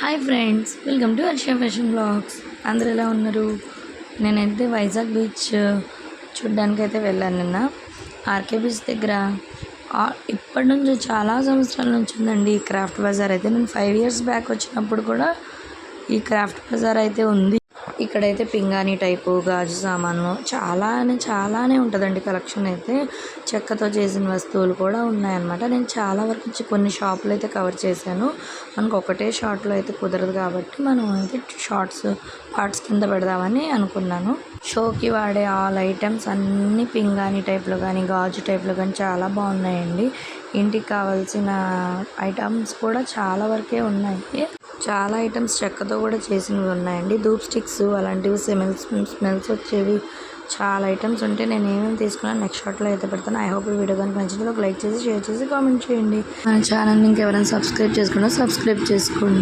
Hi friends, welcome to Harsha fashion blogs. అందరు ఎలా ఉన్నారు? నేనైతే వైజాగ్ బీచ్ చూడ్డానికైతే వెళ్ళాను నిన్న. ఆర్కే బీచ్ దగ్గర ఇప్పటి నుంచి చాలా సంవత్సరాల నుంచి ఉందండి ఈ క్రాఫ్ట్ బజార్ అయితే. నేను 5 years బ్యాక్ వచ్చినప్పుడు కూడా ఈ క్రాఫ్ట్ బజార్ అయితే ఉంది. ఇక్కడైతే పింగాణి టైపు గాజు సామాను చాలానే ఉంటుందండి కలెక్షన్ అయితే. చెక్కతో చేసిన వస్తువులు కూడా ఉన్నాయన్నమాట. నేను చాలా వరకు కొన్ని షాపులు అయితే కవర్ చేశాను. మనకు ఒకటే షాట్లో అయితే కుదరదు కాబట్టి మనం అయితే పార్ట్స్ కింద పెడదామని అనుకున్నాను. షోకి వాడే ఆల్ ఐటమ్స్ అన్నీ పింగాణి టైప్లో కానీ గాజు టైప్లో కానీ చాలా బాగున్నాయండి. ఇంటికి కావాల్సిన ఐటమ్స్ కూడా చాలా వరకే ఉన్నాయి. చాలా ఐటమ్స్ చెక్కతో కూడా చేసినవి ఉన్నాయండి. ధూప్ స్టిక్స్ అలాంటివి స్మెల్స్ వచ్చేవి చాలా ఐటమ్స్ ఉంటే నేను ఏమేమి తీసుకున్నాను నెక్స్ట్ షాట్లో అయితే పెడతాను. ఐ హోప్ ఈ వీడియో కనుక నచ్చినట్లయితే ఒక లైక్ చేసి షేర్ చేసి కామెంట్ చేయండి. మన ఛానల్ని ఇంకెవరైనా సబ్స్క్రైబ్ చేసుకున్నా సబ్స్క్రైబ్ చేసుకోండి.